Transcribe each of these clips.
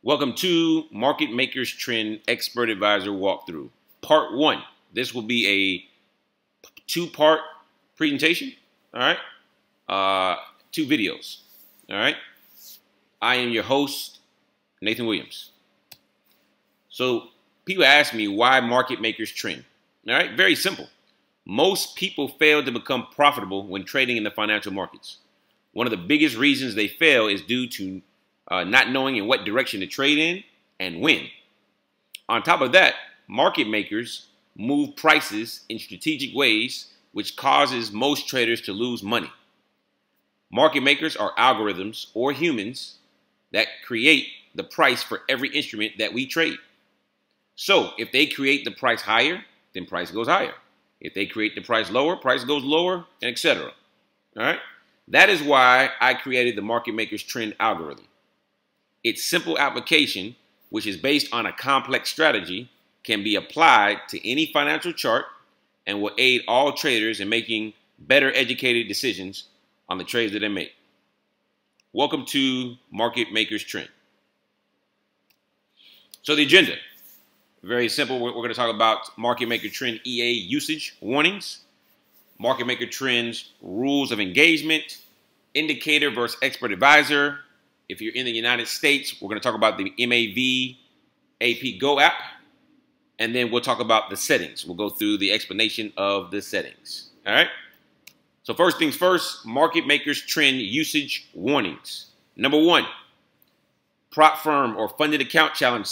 Welcome to Market Makers Trend Expert Advisor Walkthrough, Part 1. This will be a two-part presentation, all right? Two videos, all right? I am your host, Nathan Williams. So people ask me, why Market Makers Trend? All right, very simple. Most people fail to become profitable when trading in the financial markets. One of the biggest reasons they fail is due to not knowing in what direction to trade in and when. On top of that, market makers move prices in strategic ways, which causes most traders to lose money. Market makers are algorithms or humans that create the price for every instrument that we trade. So if they create the price higher, then price goes higher. If they create the price lower, price goes lower, and etc. All right? That is why I created the Market Makers Trend algorithm. Its simple application, which is based on a complex strategy, can be applied to any financial chart and will aid all traders in making better educated decisions on the trades that they make. Welcome to Market Makers Trend. So the agenda, very simple. We're going to talk about Market Maker Trend EA usage warnings, Market Maker Trends rules of engagement, indicator versus expert advisor. If you're in the United States, we're going to talk about the MAV AP Go app, and then we'll talk about the settings. We'll go through the explanation of the settings. All right? So first things first, Market Makers Trend usage warnings. Number 1, prop firm or funded account challenge.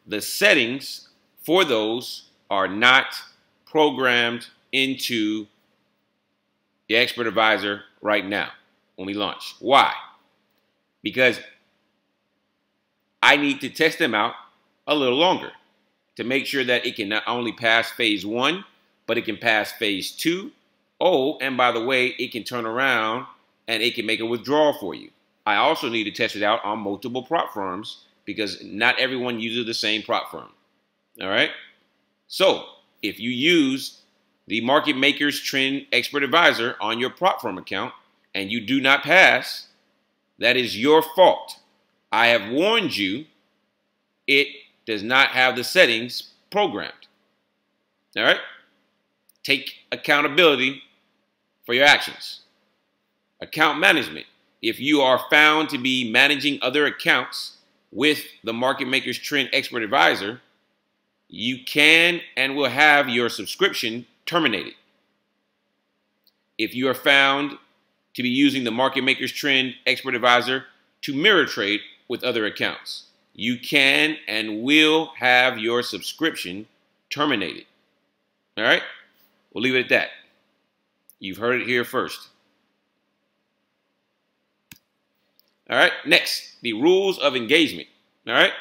The settings for those are not programmed into the expert advisor right now when we launch. Why? Because I need to test them out a little longer to make sure that it can not only pass phase 1, but it can pass phase 2. Oh, and by the way, it can turn around and it can make a withdrawal for you. I also need to test it out on multiple prop firms because not everyone uses the same prop firm. All right? So if you use the Market Makers Trend Expert Advisor on your prop firm account and you do not pass, that is your fault. I have warned you, it does not have the settings programmed. All right? Take accountability for your actions. Account management. If you are found to be managing other accounts with the Market Makers Trend Expert Advisor, you can and will have your subscription terminated. If you are found to be using the Market Makers Trend Expert Advisor to mirror trade with other accounts, you can and will have your subscription terminated. All right? We'll leave it at that. You've heard it here first. All right? Next, the rules of engagement. All right?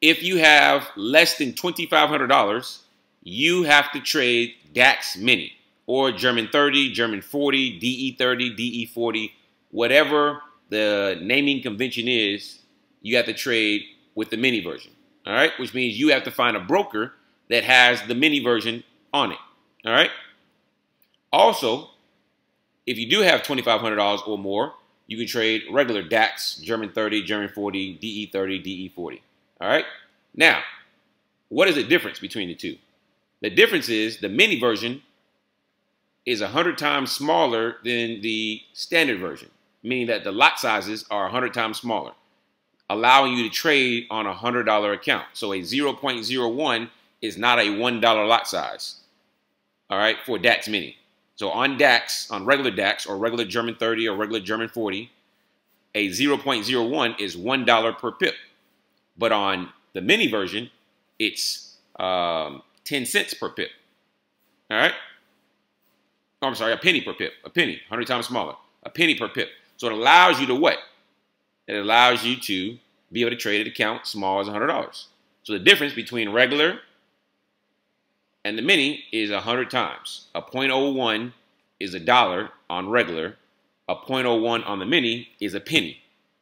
If you have less than $2,500, you have to trade DAX Mini, or German 30, German 40, DE 30, DE 40, whatever the naming convention is, you have to trade with the mini version, all right? Which means you have to find a broker that has the mini version on it, all right? Also, if you do have $2,500 or more, you can trade regular DAX, German 30, German 40, DE 30, DE 40, all right? Now, what is the difference between the two? The difference is the mini version is 100 times smaller than the standard version, meaning that the lot sizes are 100 times smaller, allowing you to trade on a $100 account. So a 0.01 is not a $1 lot size, all right, for DAX Mini. So on DAX, on regular DAX or regular German 30 or regular German 40, a 0.01 is $1 per pip. But on the mini version, it's 10 cents per pip, all right? Oh, I'm sorry, a penny per pip. A penny, 100 times smaller. A penny per pip. So it allows you to what? It allows you to be able to trade an account small as $100. So the difference between regular and the mini is 100 times. A 0.01 is $1 on regular. A 0.01 on the mini is a penny.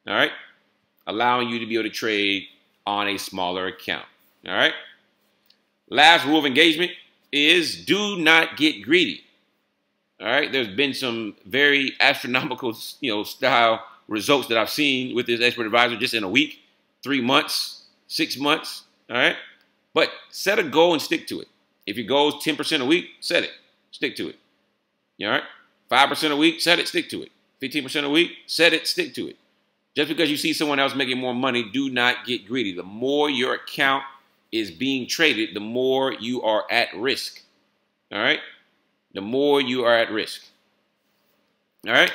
All right? Allowing you to be able to trade on a smaller account. All right? Last rule of engagement is do not get greedy. All right, there's been some very astronomical, style results that I've seen with this expert advisor just in a week, 3 months, 6 months. All right. But set a goal and stick to it. If your goal is 10% a week, set it. Stick to it. All right. 5% a week, set it, stick to it. 15% a week, set it, stick to it. Just because you see someone else making more money, do not get greedy. The more your account is being traded, the more you are at risk. All right? The more you are at risk. All right?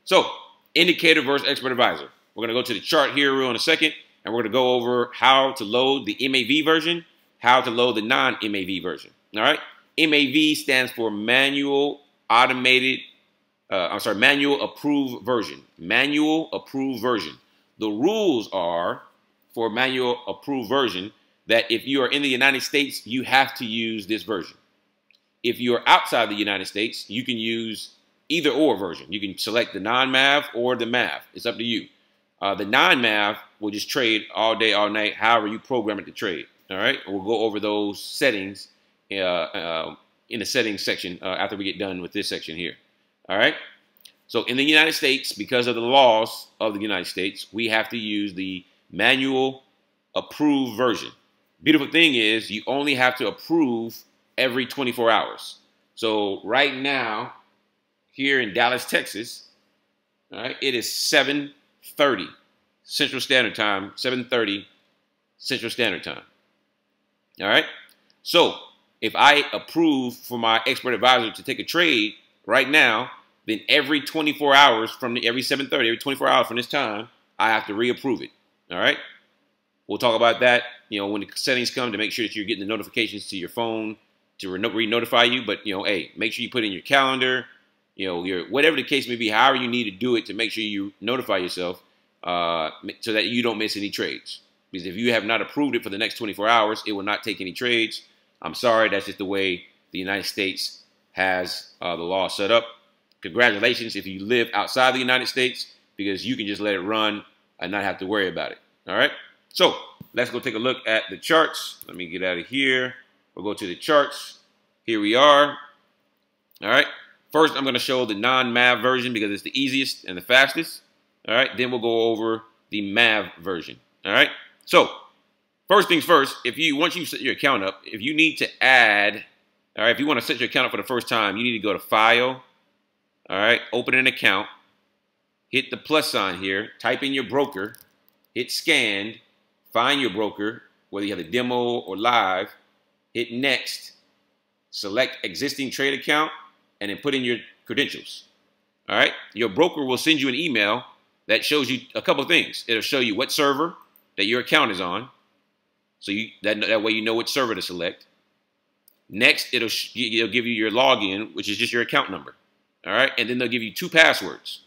So, indicator versus expert advisor. We're going to go to the chart here in a second, and we're going to go over how to load the MAV version, how to load the non-MAV version. All right? MAV stands for manual approved version. Manual approved version. The rules are for manual approved version that if you are in the United States, you have to use this version. If you are outside the United States, you can use either or version. You can select the non-MAV or the MAV. It's up to you. The non-MAV will just trade all day, all night, however you program it to trade. All right? We'll go over those settings in the settings section after we get done with this section here. All right? So in the United States, because of the laws of the United States, we have to use the manual approved version. Beautiful thing is you only have to approve every 24 hours. So right now, here in Dallas, Texas, all right, it is 7:30 Central Standard Time, 7:30 Central Standard Time. All right? So if I approve for my expert advisor to take a trade right now, then every 24 hours from every 7:30, every 24 hours from this time, I have to reapprove it. All right? We'll talk about that, when the settings come to make sure that you're getting the notifications to your phone to re-notify you. But, hey, make sure you put in your calendar, your whatever the case may be, however you need to do it to make sure you notify yourself so that you don't miss any trades. Because if you have not approved it for the next 24 hours, it will not take any trades. I'm sorry, that's just the way the United States has the law set up. Congratulations if you live outside the United States, because you can just let it run and not have to worry about it. All right? So let's go take a look at the charts. Let me get out of here. We'll go to the charts. Here we are. All right? First, I'm going to show the non-MAV version because it's the easiest and the fastest. All right? Then we'll go over the MAV version. All right? So first things first, once you set your account up, if you need to add, all right, if you want to set your account up for the first time, you need to go to File, all right, open an account, hit the plus sign here, type in your broker, hit Scanned, find your broker, whether you have a demo or live, hit Next, select Existing Trade Account, and then put in your credentials. All right, your broker will send you an email that shows you a couple of things. It'll show you what server that your account is on, so that way you know which server to select. Next, it'll give you your login, which is just your account number. All right, and then they'll give you 2 passwords.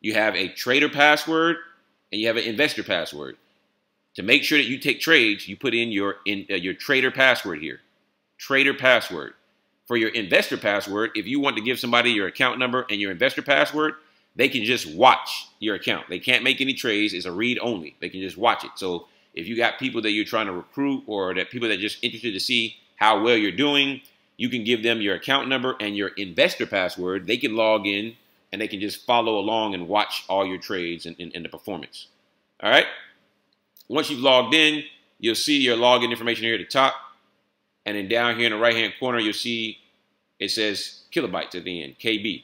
You have a trader password and you have an investor password. To make sure that you take trades, you put in your trader password here. Trader password. For your investor password, if you want to give somebody your account number and your investor password, they can just watch your account. They can't make any trades. It's a read only. They can just watch it. So if you got people that you're trying to recruit or that people that are just interested to see how well you're doing, you can give them your account number and your investor password. They can log in and they can just follow along and watch all your trades and the performance. All right. Once you've logged in, you'll see your login information here at the top. And then down here in the right-hand corner, you'll see it says kilobytes at the end, KB.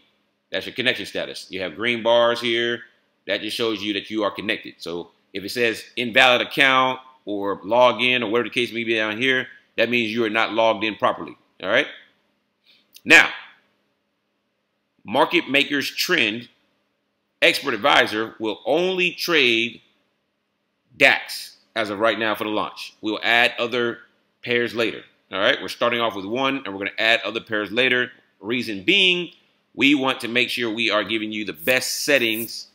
That's your connection status. You have green bars here. That just shows you that you are connected. So if it says invalid account or log in or whatever the case may be down here, that means you are not logged in properly. All right. Now, Market Makers Trend Expert Advisor will only trade DAX as of right now for the launch. We'll add other pairs later. All right. We're starting off with one and we're going to add other pairs later. Reason being, we want to make sure we are giving you the best settings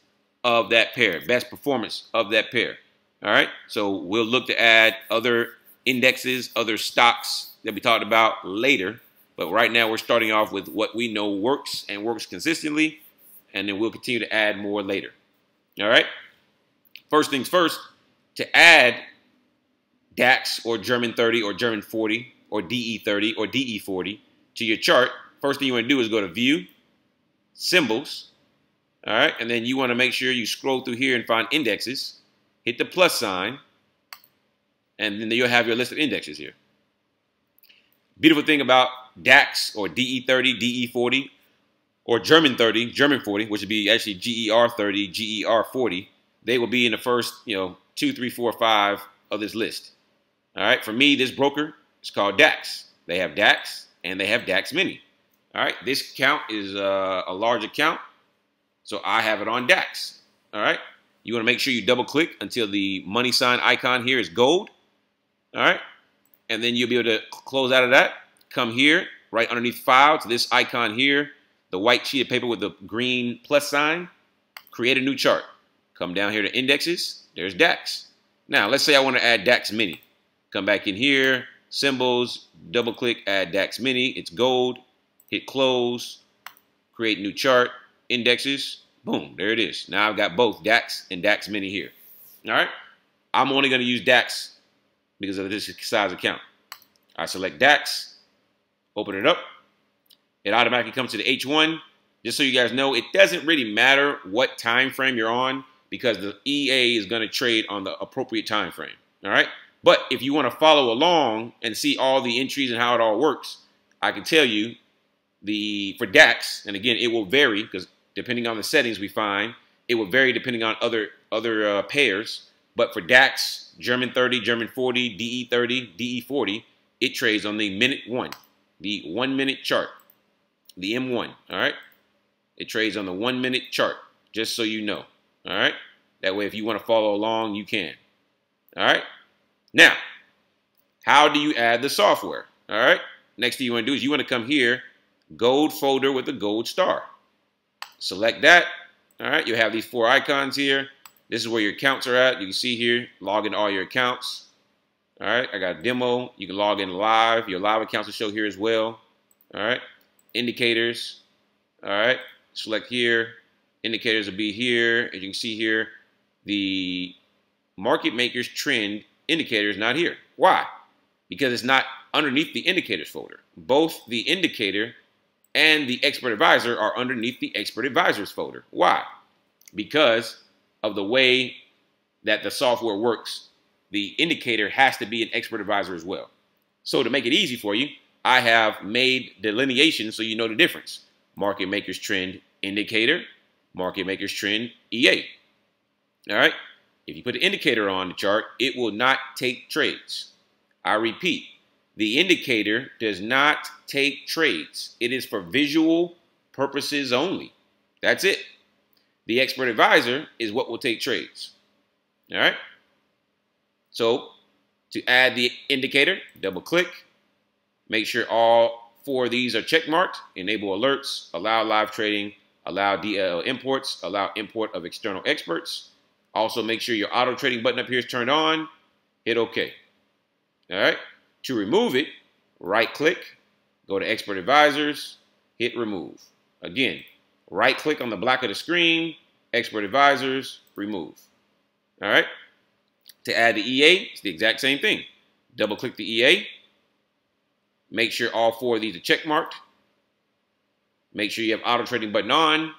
of that pair, best performance of that pair. All right. So we'll look to add other indexes, other stocks that we talked about later. But right now we're starting off with what we know works and works consistently. And then we'll continue to add more later. All right. First things first, to add DAX or German 30 or German 40 or DE 30 or DE 40 to your chart, first thing you want to do is go to View, Symbols, All right, and then you want to make sure you scroll through here and find indexes. Hit the plus sign, and then you'll have your list of indexes here. Beautiful thing about DAX or DE30, DE40, or German 30, German 40, which would be actually GER 30, GER 40, they will be in the first, 2, 3, 4, 5 of this list. All right, for me, this broker is called DAX. They have DAX and they have DAX Mini. All right, this account is a large account, so I have it on DAX. All right, you want to make sure you double click until the money sign icon here is gold. All right, and then you'll be able to close out of that. Come here, right underneath file to this icon here, the white sheet of paper with the green plus sign. Create a new chart. Come down here to indexes. There's DAX. Now, let's say I want to add DAX Mini. Come back in here, symbols, double click, add DAX Mini. It's gold. Hit close. Create new chart. Indexes. Boom, there it is. Now I've got both DAX and DAX Mini here. All right. I'm only going to use DAX because of this size account. I select DAX, open it up. It automatically comes to the H1. Just so you guys know, it doesn't really matter what time frame you're on because the EA is going to trade on the appropriate time frame. All right. But if you want to follow along and see all the entries and how it all works, I can tell you for DAX, and again, it will vary because depending on the settings we find, it will vary depending on other pairs. But for DAX, German 30, German 40, DE30, DE40, it trades on the minute 1, the 1 minute chart, the M1. All right. It trades on the 1 minute chart, just so you know. All right. That way, if you want to follow along, you can. All right. Now, how do you add the software? All right. Next thing you want to do is you want to come here, gold folder with the gold star. Select that. All right. You have these 4 icons here. This is where your accounts are at. You can see here, log in all your accounts. All right. I got a demo. You can log in live. Your live accounts will show here as well. All right. Indicators. All right. Select here. Indicators will be here. As you can see here, the market makers trend indicator is not here. Why? Because it's not underneath the indicators folder. Both the indicator and the expert advisor are underneath the expert advisors folder. Why? Because of the way that the software works, the indicator has to be an expert advisor as well. So to make it easy for you, I have made delineation so you know the difference. Market makers trend indicator, market makers trend EA. All right. If you put the indicator on the chart, it will not take trades. I repeat, the indicator does not take trades. It is for visual purposes only. That's it. The expert advisor is what will take trades. All right. So to add the indicator, double click. Make sure all 4 of these are check marked. Enable alerts, allow live trading, allow DLL imports, allow import of external experts. Also make sure your auto trading button up here is turned on. Hit OK. All right. To remove it, right click, go to expert advisors, hit remove. Again, right click on the black of the screen, expert advisors, remove. All right. To add the EA, it's the exact same thing. Double click the EA. Make sure all 4 of these are check marked. Make sure you have auto trading button on.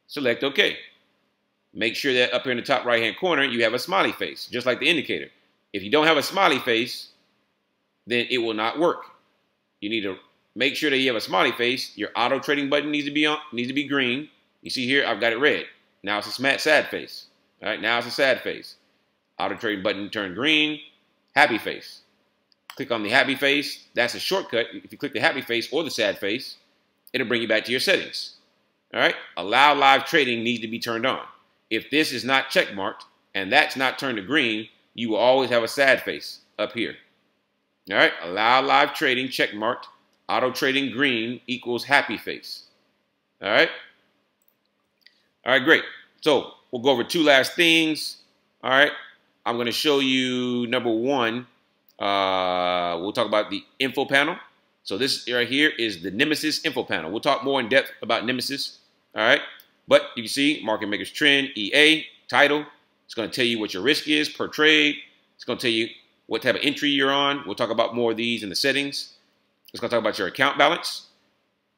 Select OK. Make sure that up here in the top right hand corner, you have a smiley face, just like the indicator. If you don't have a smiley face, then it will not work. You need to make sure that you have a smiley face. Your auto trading button needs to be green. You see here, I've got it red. Now it's a sad face. All right, now it's a sad face. Auto trading button turned green. Happy face. Click on the happy face. That's a shortcut. If you click the happy face or the sad face, it'll bring you back to your settings. All right. Allow live trading needs to be turned on. If this is not check marked and that's not turned to green, you will always have a sad face up here. All right. Allow live trading check marked. Auto trading green equals happy face. All right. All right, great. So we'll go over 2 last things. All right. I'm going to show you number 1. We'll talk about the info panel. So this right here is the Nemesis info panel. We'll talk more in depth about Nemesis. All right. But you can see market makers trend, EA, title. It's going to tell you what your risk is per trade. It's going to tell you what type of entry you're on. We'll talk about more of these in the settings. It's going to talk about your account balance,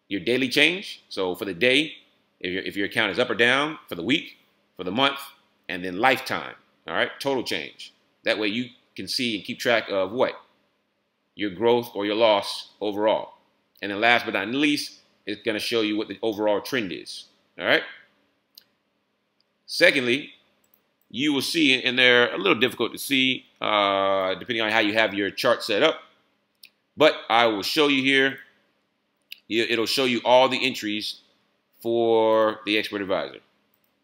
your daily change. So for the day, if your account is up or down for the week, for the month, and then lifetime. All right, total change. That way you can see and keep track of what? Your growth or your loss overall. And then last but not least, it's going to show you what the overall trend is. All right. Secondly, you will see, and they're a little difficult to see depending on how you have your chart set up, but I will show you here. It'll show you all the entries for the expert advisor.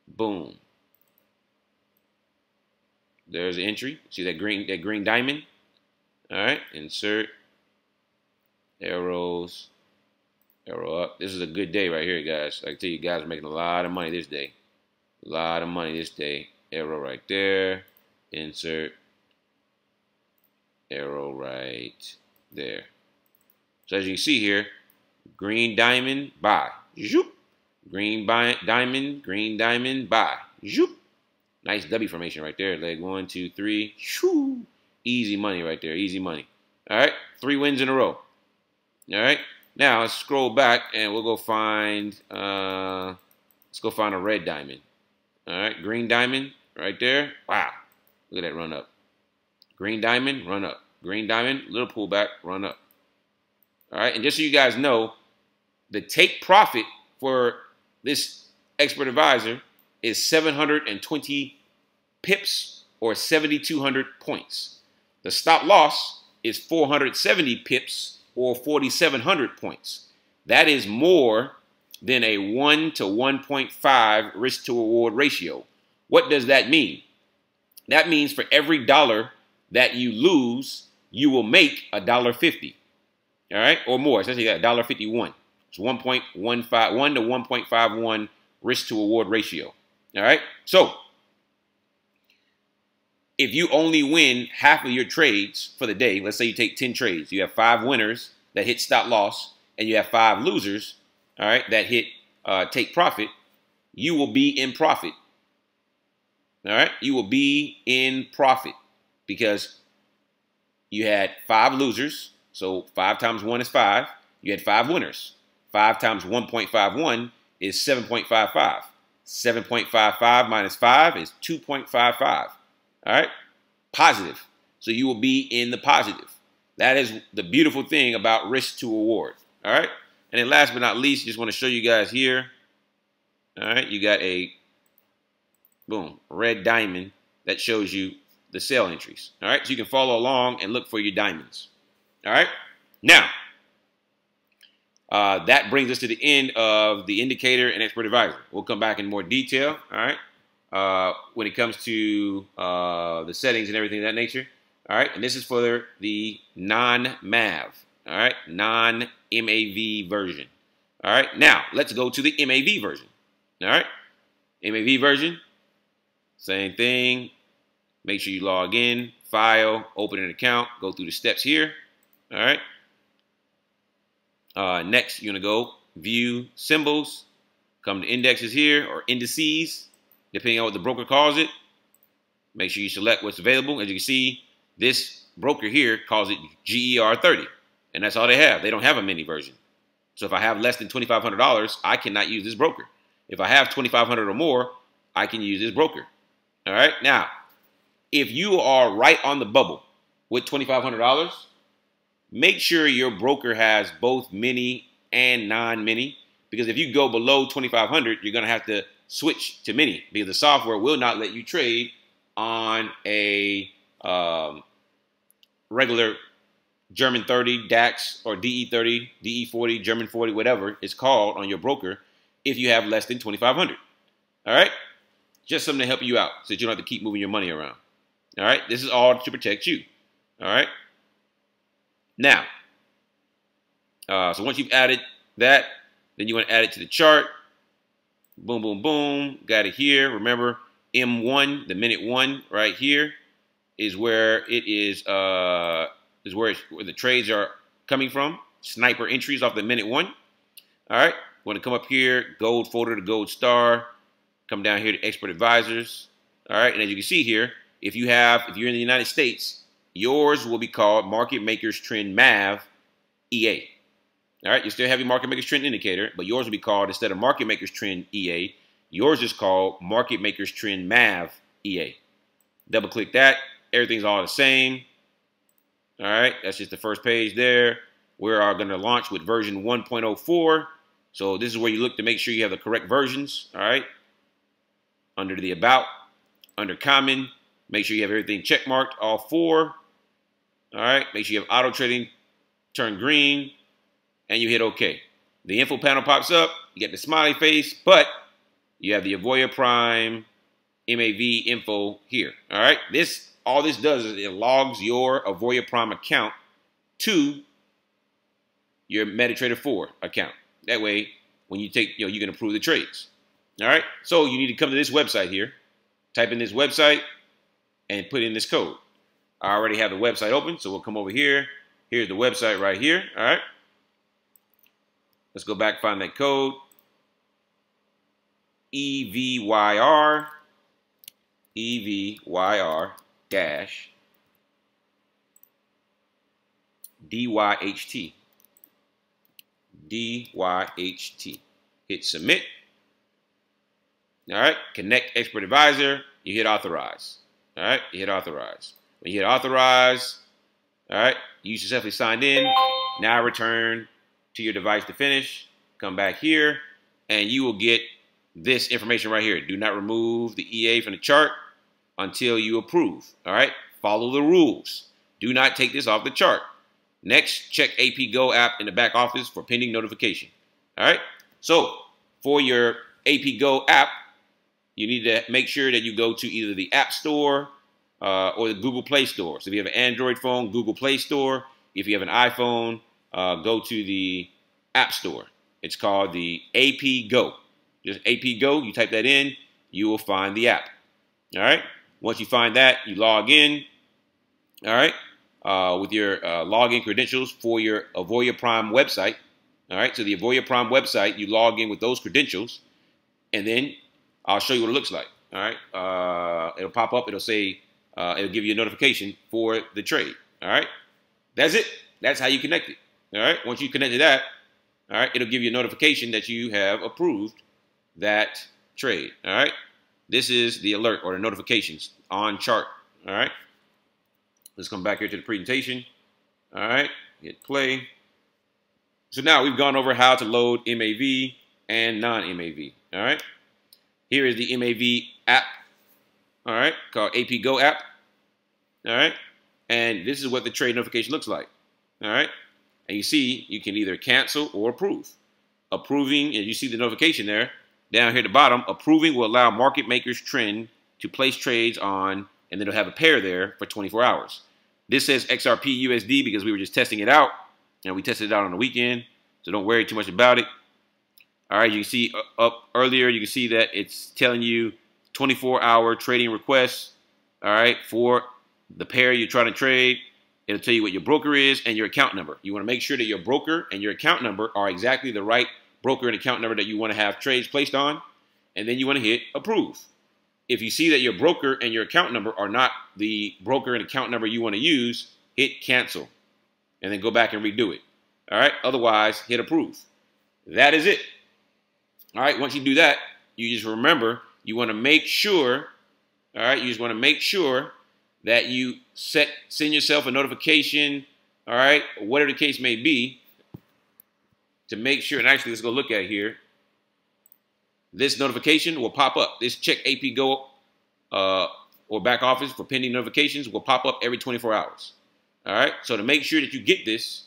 Boom. There's the entry. See that green diamond? All right. Insert. Arrows. Arrow up. This is a good day right here, guys. I can tell you guys are making a lot of money this day. A lot of money this day. Arrow right there. Insert. Arrow right there. So as you can see here, green diamond, buy. Zoop. Green diamond, buy. Zoop. Nice W formation right there. Leg 1, 2, 3. Shoo. Easy money right there. Easy money. All right. 3 wins in a row. All right. Now let's scroll back and we'll go find. Let's go find a red diamond. All right. Green diamond right there. Wow. Look at that run up. Green diamond, run up. Green diamond, little pullback, run up. All right. And just so you guys know, the take profit for this expert advisor is 720 pips or 7,200 points. The stop loss is 470 pips or 4,700 points. That is more than a 1 to 1.5 risk to reward ratio. What does that mean? That means for every dollar that you lose, you will make $1.50. All right, or more. Essentially, you got $1.51. It's 1.15, 1 to 1.51 risk to reward ratio. All right. So if you only win half of your trades for the day, let's say you take 10 trades, you have 5 winners that hit stop loss, and you have 5 losers, all right, that hit take profit, you will be in profit. All right. You will be in profit because you had 5 losers. So 5 times 1 is 5. You had 5 winners. 5 times 1.51 is 7.55. 7.55 minus 5 is 2.55. All right? Positive. So you will be in the positive. That is the beautiful thing about risk to reward. All right? And then last but not least, just want to show you guys here. All right? You got a, boom, red diamond that shows you the sale entries. All right? So you can follow along and look for your diamonds. All right? Now, that brings us to the end of the indicator and expert advisor. We'll come back in more detail, all right, when it comes to the settings and everything of that nature. All right, and this is for the non-MAV, all right, non-MAV version. All right, now let's go to the MAV version. All right, MAV version, same thing. Make sure you log in, file, open an account, go through the steps here. All right. Next, you're going to go view symbols, come to indexes here or indices, depending on what the broker calls it. Make sure you select what's available. As you can see, this broker here calls it GER30, and that's all they have. They don't have a mini version. So if I have less than $2,500, I cannot use this broker. If I have $2,500 or more, I can use this broker. All right. Now, if you are right on the bubble with $2,500, make sure your broker has both mini and non-mini, because if you go below 2,500, you're going to have to switch to mini because the software will not let you trade on a regular German 30 DAX or DE30, DE40, German 40, whatever it's called on your broker if you have less than 2,500. All right? Just something to help you out so that you don't have to keep moving your money around. All right? This is all to protect you. All right? Now, so once you've added that, then you want to add it to the chart. Boom, boom, boom. Got it here. Remember, M1, the minute 1 right here, is where it is where the trades are coming from. Sniper entries off the minute 1. All right. Want to come up here, gold folder to gold star. Come down here to expert advisors. All right. And as you can see here, if you're in the United States, yours will be called Market Makers Trend MAV EA. All right, you still have your market makers trend indicator, but yours will be called, instead of market makers trend EA, yours is called market makers trend MAV EA. Double click that. Everything's all the same. All right, that's just the first page there. We are going to launch with version 1.04. So this is where you look to make sure you have the correct versions. All right. Under the about, under common, make sure you have everything check marked, all 4. All right. Make sure you have auto trading turn green, and you hit OK. The info panel pops up. You get the smiley face, but you have the Avoya Prime MAV info here. All right. All this does is it logs your Avoya Prime account to your MetaTrader 4 account. That way, when you take, you can approve the trades. All right. So you need to come to this website here, type in this website, and put in this code. I already have the website open, so we'll come over here. Here's the website right here. All right. Let's go back, find that code. EVYR dash DYHT. DYHT. Hit submit. All right. Connect expert advisor. You hit authorize. All right. You hit authorize. When you hit authorize, all right, you successfully signed in. Now return to your device to finish. Come back here, and you will get this information right here. Do not remove the EA from the chart until you approve. All right. Follow the rules. Do not take this off the chart. Next, check AP Go app in the back office for pending notification. All right. So for your AP Go app, you need to make sure that you go to either the App Store or the Google Play Store. So if you have an Android phone, Google Play Store. If you have an iPhone, go to the App Store. It's called the AP Go. Just AP Go. You type that in, you will find the app. All right. Once you find that, you log in. All right. With your login credentials for your Avoya Prime website. All right, so the Avoya Prime website, you log in with those credentials, and then I'll show you what it looks like. All right, it'll pop up. It'll say, it'll give you a notification for the trade. All right, that's it. That's how you connect it. All right, once you connect to that, all right, it'll give you a notification that you have approved that trade. All right, this is the alert or the notifications on chart. All right. Let's come back here to the presentation. All right, hit play. So now we've gone over how to load MAV and non-MAV. All right, here is the MAV app. All right, called AP Go app. All right, and this is what the trade notification looks like. All right, and you see you can either cancel or approve. Approving, and you see the notification there down here at the bottom. Approving will allow market makers trend to place trades on, and then it'll have a pair there for 24 hours. This says XRP USD because we were just testing it out, and we tested it out on the weekend, so don't worry too much about it. All right, you can see up earlier, you can see that it's telling you 24-hour trading requests, all right, for the pair you're trying to trade. It'll tell you what your broker is and your account number. You want to make sure that your broker and your account number are exactly the right broker and account number that you want to have trades placed on, and then you want to hit approve. If you see that your broker and your account number are not the broker and account number you want to use, hit cancel and then go back and redo it. All right. Otherwise, hit approve. That is it. All right. Once you do that, you just remember you want to make sure. All right. You just want to make sure that you send yourself a notification. All right. Whatever the case may be, to make sure. And actually, let's go look at it here. This notification will pop up. This check AP Go or back office for pending notifications will pop up every 24 hours. All right. So to make sure that you get this,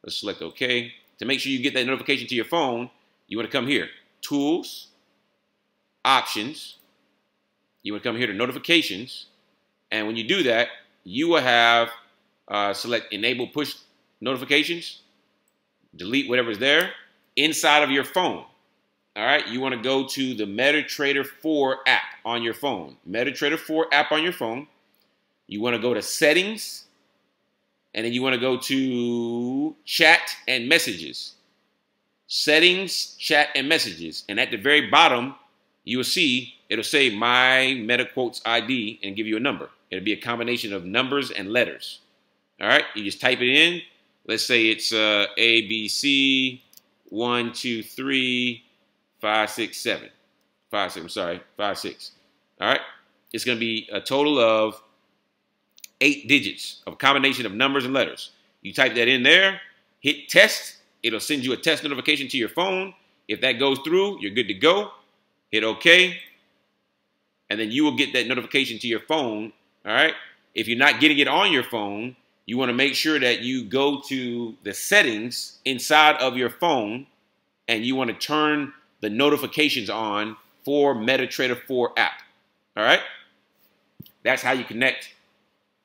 let's select OK. To make sure you get that notification to your phone, you want to come here. Tools, Options. You want to come here to Notifications. And when you do that, you will have select Enable Push Notifications. Delete whatever's there inside of your phone. All right, you want to go to the MetaTrader 4 app on your phone. MetaTrader 4 app on your phone. You want to go to Settings, and then you want to go to Chat and Messages. Settings, Chat, and Messages. And at the very bottom, you will see, it'll say My MetaQuotes ID and give you a number. It'll be a combination of numbers and letters. All right, you just type it in, Let's say it's A, B, C, 1, 2, 3, 5, 6, 7. 5, 6, I'm sorry, 5, 6. All right? It's going to be a total of 8 digits of a combination of numbers and letters. You type that in there, hit test. It'll send you a test notification to your phone. If that goes through, you're good to go. Hit OK. And then you will get that notification to your phone. All right? If you're not getting it on your phone, you want to make sure that you go to the settings inside of your phone and you want to turn the notifications on for MetaTrader 4 app. All right? That's how you connect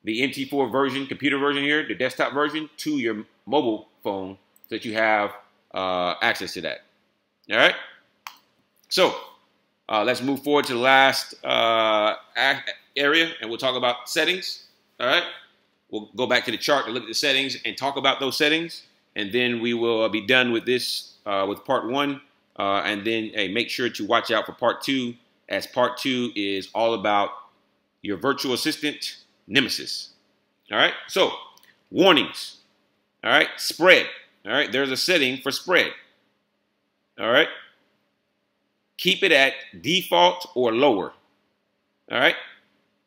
the MT4 version, computer version here, the desktop version, to your mobile phone so that you have access to that. All right? So let's move forward to the last area, and we'll talk about settings. All right? We'll go back to the chart to look at the settings and talk about those settings, and then we will be done with this, with part 1, and then make sure to watch out for part 2, as part 2 is all about your virtual assistant, Nemesis. All right, so warnings. All right, spread. All right, there's a setting for spread. All right, keep it at default or lower. All right,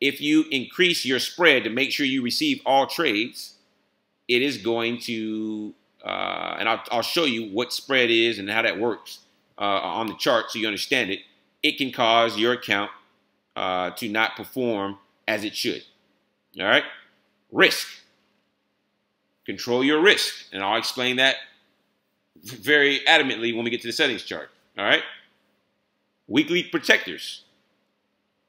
if you increase your spread to make sure you receive all trades, it is going to, and I'll show you what spread is and how that works on the chart so you understand it. It can cause your account to not perform as it should. All right, risk. Control your risk, and I'll explain that very adamantly when we get to the settings chart. All right, weekly protectors.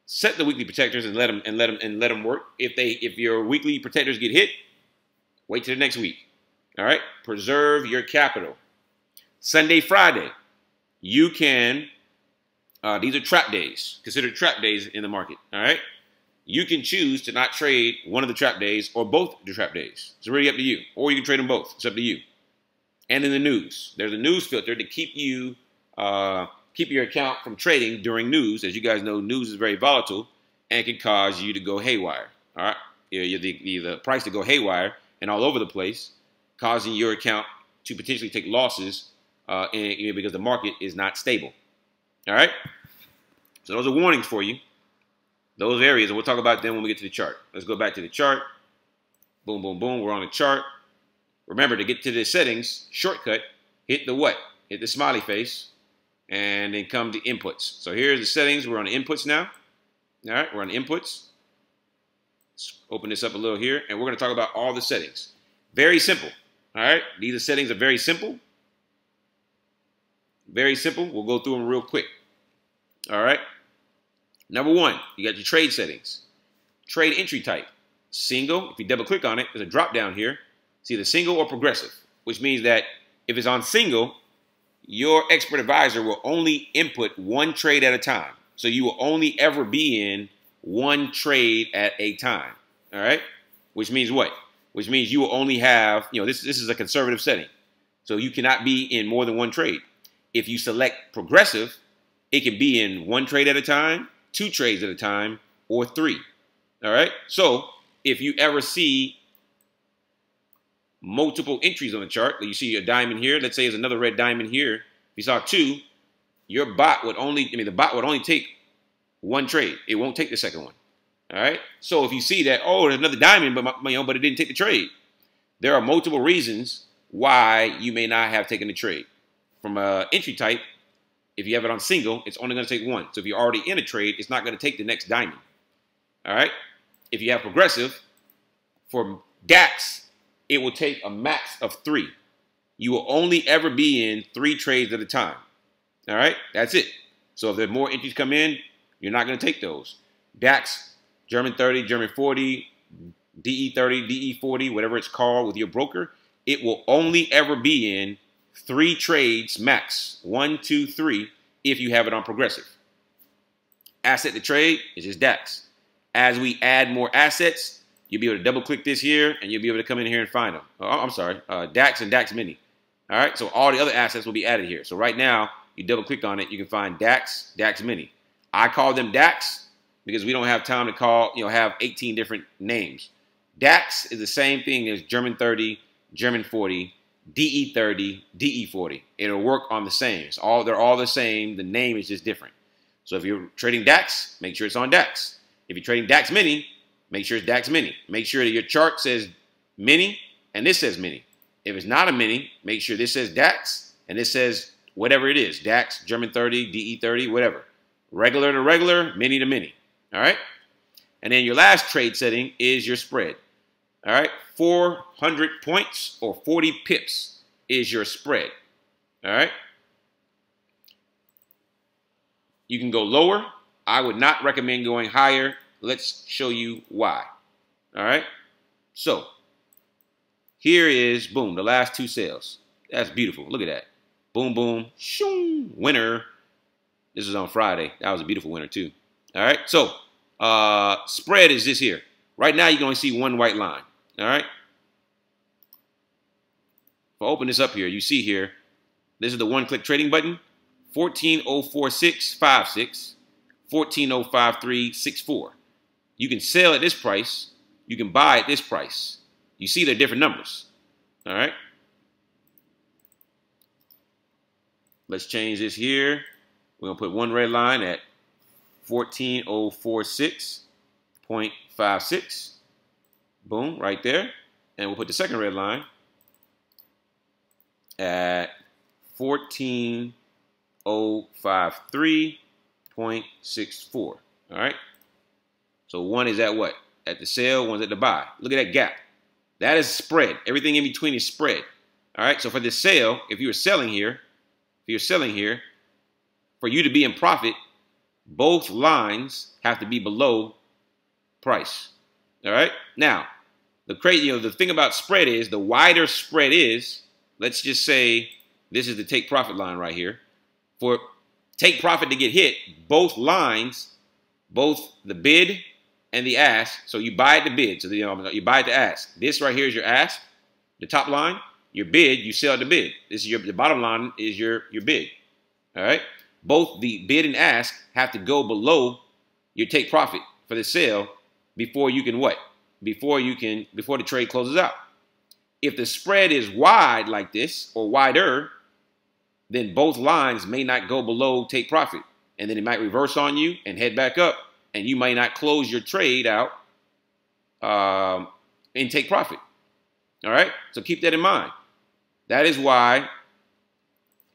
Set the weekly protectors and let them work. If your weekly protectors get hit, wait till the next week. All right, preserve your capital. Sunday, Friday, you can. These are trap days, considered trap days in the market. All right. You can choose to not trade one of the trap days or both the trap days. It's really up to you. Or you can trade them both. It's up to you. And in the news, there's a news filter to keep you keep your account from trading during news. As you guys know, news is very volatile and can cause you to go haywire. All right, the price to go haywire and all over the place, causing your account to potentially take losses because the market is not stable. All right, so those are warnings for you. Those areas, and we'll talk about them when we get to the chart. Let's go back to the chart. Boom, boom, boom. We're on the chart. Remember, to get to the settings, shortcut, hit the what? Hit the smiley face, and then come to inputs. So here's the settings. We're on the inputs now. All right, we're on the inputs. Let's open this up a little here, and we're going to talk about all the settings. Very simple. All right, these settings are very simple. Very simple. We'll go through them real quick. All right. Number 1, you got your trade settings. Trade entry type. Single. If you double click on it, there's a drop down here. It's either single or progressive, which means that if it's on single, your expert advisor will only input one trade at a time. So you will only ever be in one trade at a time. All right. Which means what? Which means you will only have, this is a conservative setting. So you cannot be in more than one trade. If you select progressive, it can be in one trade at a time, 2 trades at a time, or 3. All right. So if you ever see multiple entries on the chart, like you see a diamond here, let's say there's another red diamond here. If you saw 2, your bot would only, the bot would only take one trade. It won't take the second one. All right. So if you see that, oh, there's another diamond, but it didn't take the trade. There are multiple reasons why you may not have taken the trade. From entry type, if you have it on single, it's only going to take one. So if you're already in a trade, it's not going to take the next diamond. All right. If you have progressive, for DAX, it will take a max of 3. You will only ever be in 3 trades at a time. All right. That's it. So if there's more entries come in, you're not going to take those. DAX, German 30, German 40, DE 30, DE 40, whatever it's called with your broker, it will only ever be in 3 trades max, 1, 2, 3, if you have it on progressive. Asset to trade is just DAX. As we add more assets, you'll be able to double click this here and you'll be able to come in here and find them. Oh, I'm sorry, DAX and DAX Mini. All right, so all the other assets will be added here. So right now, you double click on it, you can find DAX, DAX Mini. I call them DAX because we don't have time to have 18 different names. DAX is the same thing as German 30, German 40, DE 30, DE 40. It'll work on the same. They're all the same. The name is just different. So if you're trading DAX, make sure it's on DAX. If you're trading DAX Mini, make sure it's DAX Mini. Make sure that your chart says Mini and this says Mini. If it's not a Mini, make sure this says DAX and this says whatever it is. DAX, German 30, DE 30, whatever. Regular to regular, Mini to Mini. All right? And then your last trade setting is your spread. All right? 400 points or 40 pips is your spread. All right? You can go lower. I would not recommend going higher. Let's show you why. All right? So, here is, boom, the last two sales. That's beautiful. Look at that. Boom, boom, shoom, winner. This is on Friday. That was a beautiful winner, too. All right? So, spread is this here. Right now, you can only see one white line. All right? If I open this up here, you see here, this is the one-click trading button. 14.04656, 14.05364. You can sell at this price. You can buy at this price. You see they're different numbers. All right? Let's change this here. We're going to put one red line at 14.046.56. Boom, right there. And we'll put the second red line at 14.053.64. All right? So one is at what? At the sell, one's at the buy. Look at that gap. That is spread. Everything in between is spread. All right? So for the sale, if you're selling here, for you to be in profit, both lines have to be below price. All right? Now, the thing about spread is the wider spread is, let's just say this is the take profit line right here. For take profit to get hit, both lines, both the bid and the ask, so you buy at the bid, so you buy at the ask. This right here is your ask, the top line. Your bid, you sell at the bid. This is the bottom line is your bid. All right? Both the bid and ask have to go below your take profit for the sale before you can what? Before the trade closes out. If the spread is wide like this or wider, then both lines may not go below take profit. And then it might reverse on you and head back up. And you might not close your trade out and take profit. All right? So keep that in mind. That is why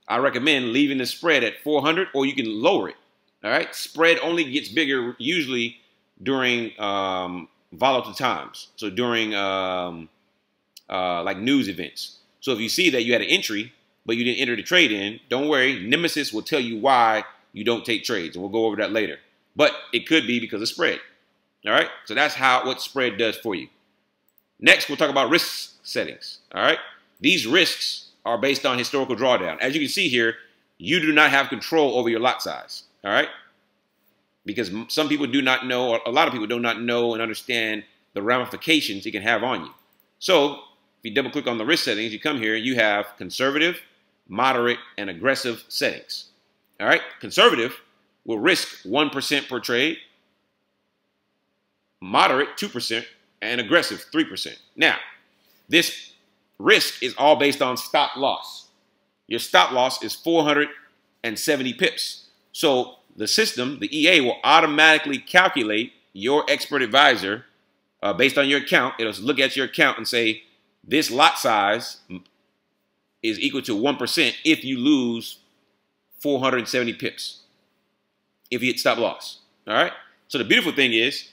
I recommend leaving the spread at 400, or you can lower it. All right? Spread only gets bigger usually during volatile times. So during like news events. So if you see that you had an entry, but you didn't enter the trade in, don't worry. Nemesis will tell you why you don't take trades, and we'll go over that later. But it could be because of spread. All right? So that's what spread does for you. Next, we'll talk about risk settings. All right? These risks are based on historical drawdown. As you can see here, you do not have control over your lot size. All right? Because some people do not know, or a lot of people do not know and understand the ramifications it can have on you. So if you double click on the risk settings, you come here, you have conservative, moderate, and aggressive settings. All right? Conservative will risk 1% per trade, moderate 2%, and aggressive 3%. Now, this risk is all based on stop loss. Your stop loss is 470 pips. So the system, the EA, will automatically calculate your expert advisor based on your account. It'll look at your account and say, this lot size is equal to 1% if you lose 470 pips. If you hit stop loss. All right? So the beautiful thing is,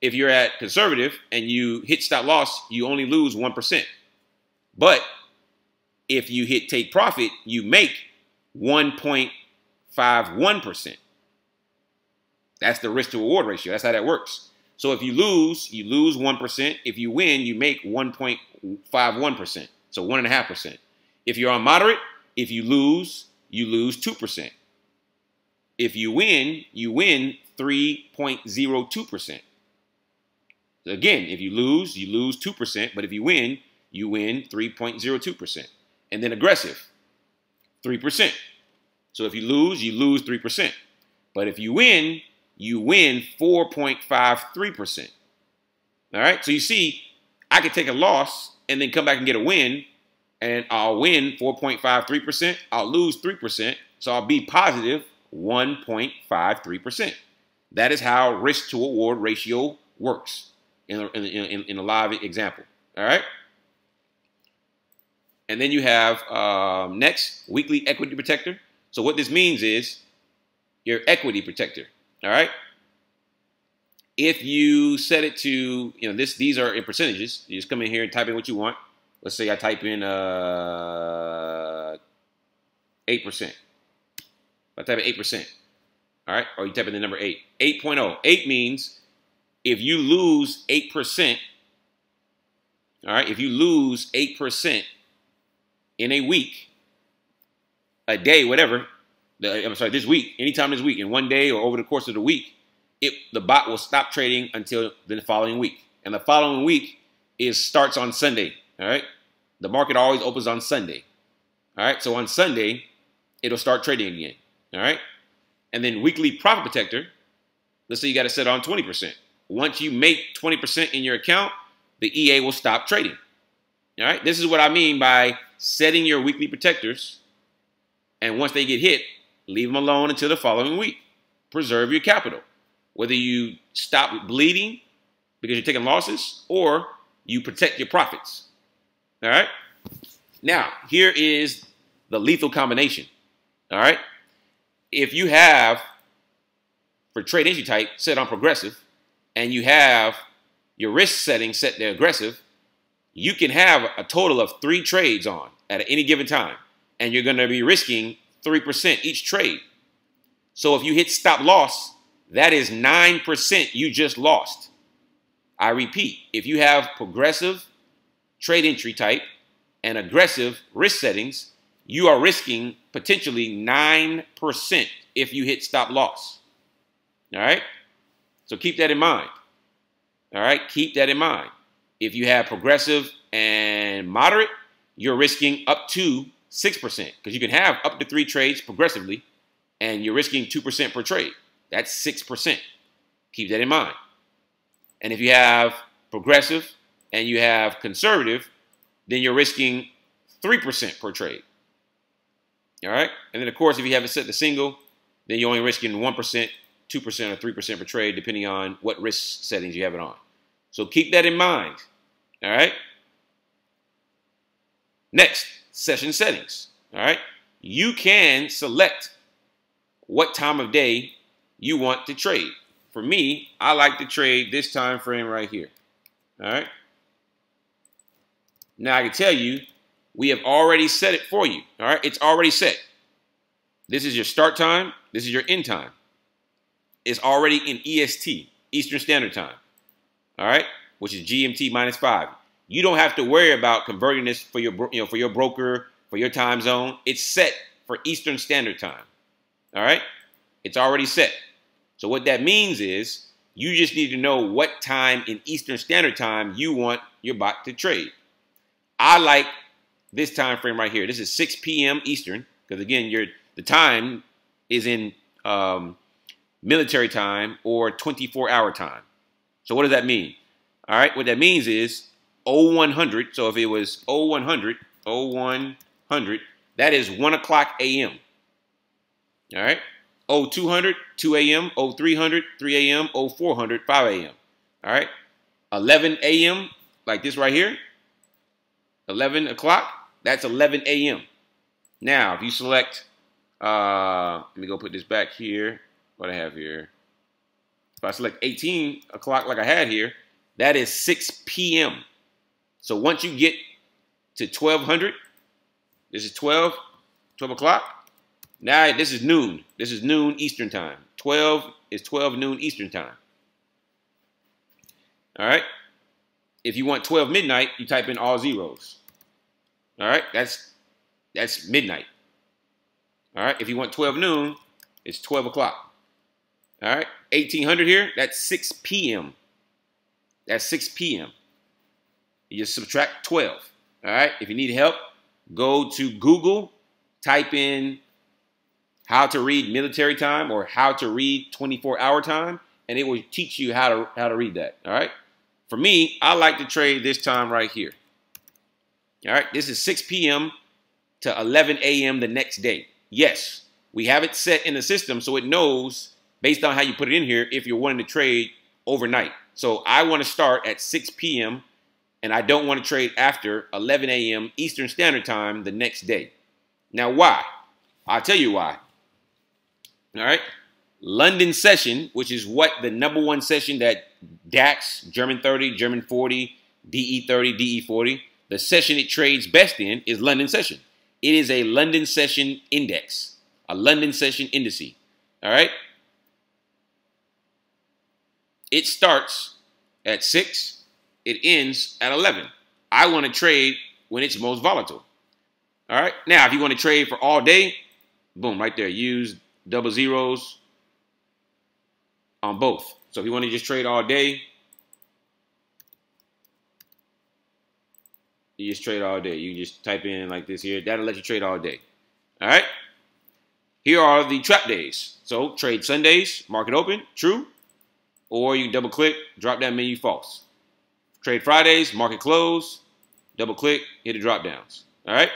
if you're at conservative and you hit stop loss, you only lose 1%. But if you hit take profit, you make 1.51%. That's the risk to reward ratio. That's how that works. So if you lose 1%. If you win, you make 1.51%. So 1.5%. If you're on moderate, if you lose 2%. If you win 3.02%. Again, if you lose 2%, but if you win 3.02%. And then aggressive, 3%. So if you lose 3%. But if you win 4.53%. All right? So you see, I could take a loss and then come back and get a win, and I'll win 4.53%. I'll lose 3%. So I'll be positive 1.53%. That is how risk to reward ratio works in a live example. All right. And then you have next, weekly equity protector. So what this means is your equity protector. All right. If you set it to, these are in percentages. You just come in here and type in what you want. Let's say I type in 8%. I type in 8%. All right. Or you type in the number 8. 8.0. 8 means if you lose 8%, all right, if you lose 8% in a week, a day, whatever, this week, anytime this week, in one day or over the course of the week, the bot will stop trading until the following week. And the following week starts on Sunday, all right? The market always opens on Sunday, all right? So on Sunday, it'll start trading again, all right? And then weekly profit protector, let's say you got to set on 20%. Once you make 20% in your account, the EA will stop trading, all right? This is what I mean by setting your weekly protectors, and once they get hit, leave them alone until the following week. Preserve your capital. Whether you stop bleeding because you're taking losses or you protect your profits. All right? Now, here is the lethal combination. All right? If you have, for trade entry type, set on progressive, and you have your risk setting set to aggressive, you can have a total of 3 trades on at any given time, and you're going to be risking 3% each trade. So if you hit stop loss, that is 9% you just lost. I repeat, if you have progressive trade entry type and aggressive risk settings, you are risking potentially 9% if you hit stop loss. All right? So keep that in mind. All right? Keep that in mind. If you have progressive and moderate, you're risking up to 6% because you can have up to 3 trades progressively and you're risking 2% per trade. That's 6%. Keep that in mind. And if you have progressive and you have conservative, then you're risking 3% per trade. All right? And then, of course, if you have it set to single, then you're only risking 1%, 2%, or 3% per trade, depending on what risk settings you have it on. So keep that in mind. All right? Next, session settings. All right? You can select what time of day you want to trade. For me, I like to trade this time frame right here. All right? Now, I can tell you, we have already set it for you. All right? It's already set. This is your start time. This is your end time. It's already in EST, Eastern Standard Time. All right? Which is GMT -5. You don't have to worry about converting this for your, for your broker, for your time zone. It's set for Eastern Standard Time. All right? It's already set. So what that means is you just need to know what time in Eastern Standard Time you want your bot to trade. I like this time frame right here. This is 6 p.m. Eastern because, again, the time is in military time or 24-hour time. So what does that mean? All right, what that means is 0100. So if it was 0100, that is 1 o'clock a.m. All right. 0200, 2 a.m. 0300, 3 a.m. 0400, 5 a.m. All right. 11 a.m. like this right here. 11 o'clock. That's 11 a.m. Now, if you select, let me go put this back here. What I have here. If I select 18 o'clock like I had here, that is 6 p.m. So once you get to 1200, this is 12 o'clock. Now this is noon. This is noon Eastern time. 12 is 12 noon Eastern time. All right. If you want 12 midnight, you type in all zeros. All right. That's midnight. All right. If you want 12 noon, it's 12 o'clock. All right. 1800 here, that's 6 p.m. That's 6 p.m. You just subtract 12. All right. If you need help, go to Google, type in how to read military time or how to read 24-hour time, and it will teach you how to read that. All right. For me, I like to trade this time right here. All right, this is 6 p.m. to 11 a.m. the next day. Yes, we have it set in the system so it knows based on how you put it in here if you're wanting to trade overnight. So I want to start at 6 p.m. and I don't want to trade after 11 a.m. Eastern Standard Time the next day. Now, why? I'll tell you why. All right. London session, which is what the #1 session that DAX, German 30, German 40, DE 30, DE 40, the session it trades best in is London session. It is a London session index, a London session indice. All right. It starts at 6. It ends at 11. I want to trade when it's most volatile. All right. Now, if you want to trade for all day, boom, right there. Use double zeros on both. So if you want to just trade all day, you just trade all day. You just type in like this here. That'll let you trade all day. All right. Here are the trap days. So trade Sundays, market open, true. Or you can double click, drop down menu, false. Trade Fridays, market close, double click, hit the drop downs. All right.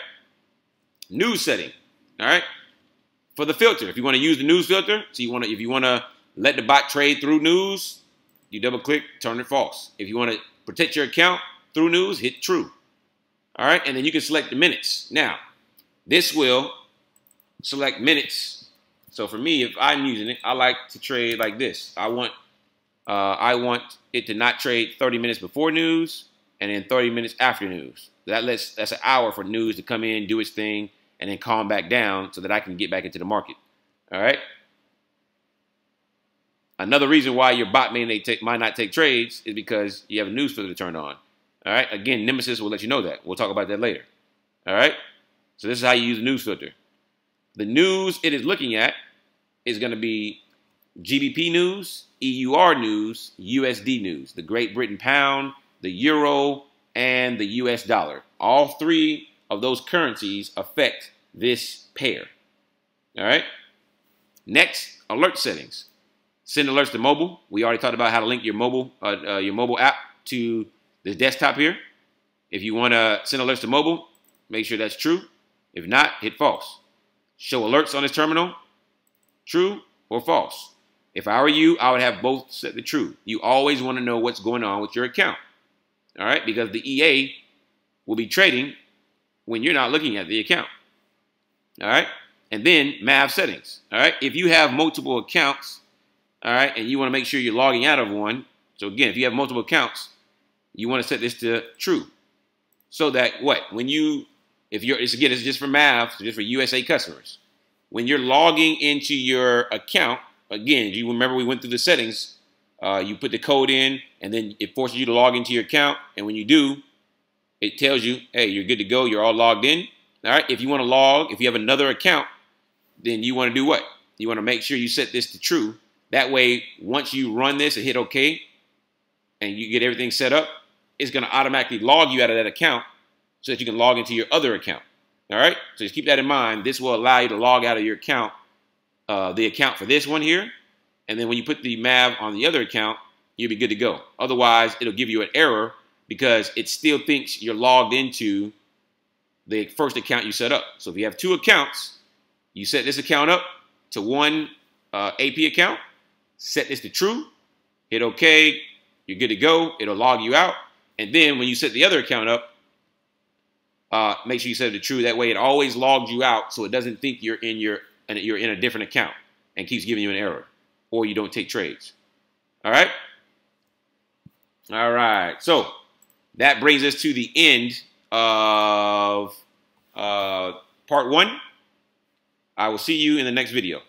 News setting. All right. For the filter, if you want to use the news filter, so if you want to let the bot trade through news, you double click, turn it false. If you want to protect your account through news, hit true. All right, and then you can select the minutes. Now, this will select minutes. So for me, if I'm using it, I like to trade like this. I want it to not trade 30 minutes before news and then 30 minutes after news. That's an hour for news to come in, do its thing, and then calm back down so that I can get back into the market. All right. Another reason why your bot might not take trades is because you have a news filter turned on. All right. Again, Nemesis will let you know that. We'll talk about that later. All right. So this is how you use the news filter. The news it is looking at is going to be GBP news, EUR news, USD news, the Great Britain pound, the euro, and the US dollar. All three of those currencies affect this pair. All right. Next, alert settings. Send alerts to mobile. We already talked about how to link your mobile app to the desktop here. If you want to send alerts to mobile, make sure that's true. If not, hit false. Show alerts on this terminal, true or false. If I were you, I would have both set to true. You always want to know what's going on with your account. All right, because the EA will be trading when you're not looking at the account. All right, and then MAV settings. All right, if you have multiple accounts, all right, and you want to make sure you're logging out of one. So again, if you have multiple accounts, you want to set this to true, so that what it's just for MAV, so just for USA customers. When you're logging into your account, again, you remember we went through the settings. You put the code in, and then it forces you to log into your account. And when you do, it tells you, hey, you're good to go. You're all logged in. All right. If you want to log, if you have another account, then you want to do what? You want to make sure you set this to true. That way, once you run this and hit OK, and you get everything set up, it's going to automatically log you out of that account so that you can log into your other account. All right. So just keep that in mind. This will allow you to log out of your account, the account for this one here. And then when you put the MAV on the other account, you'll be good to go. Otherwise, it'll give you an error because it still thinks you're logged into the first account you set up. So if you have two accounts, you set this account up to one AP account, set this to true, hit OK, you're good to go. It'll log you out. And then when you set the other account up, make sure you set it to true. That way it always logs you out so it doesn't think you're in a different account and keeps giving you an error, or you don't take trades. All right? All right. So that brings us to the end of part 1. I will see you in the next video.